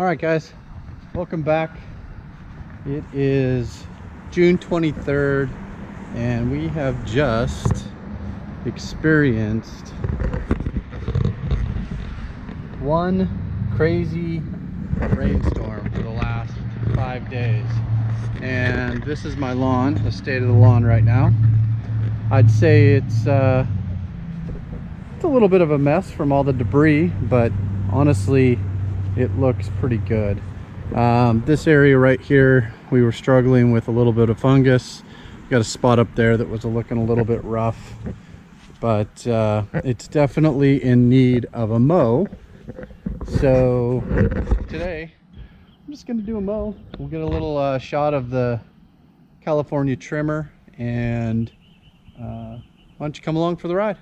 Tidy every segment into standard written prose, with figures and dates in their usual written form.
All right, guys, welcome back. It is June 23rd, and we have just experienced one crazy rainstorm for the last 5 days. And this is my lawn, the state of the lawn right now. I'd say it's a little bit of a mess from all the debris, but honestly, it looks pretty good. This area right here, we were struggling with a little bit of fungus. Got a spot up there that was looking a little bit rough, but it's definitely in need of a mow. So today I'm just gonna do a mow. We'll get a little shot of the California trimmer, and why don't you come along for the ride?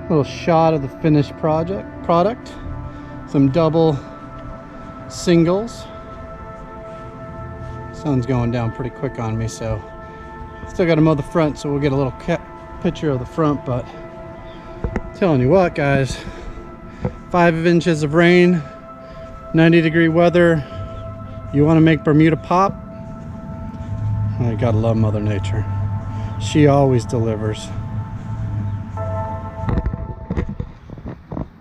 Little shot of the finished product. Some double singles. Sun's going down pretty quick on me, so still got to mow the front, so we'll get a little picture of the front. But I'm telling you what, guys, 5 inches of rain, 90-degree weather. You want to make Bermuda pop? I gotta love Mother Nature. She always delivers.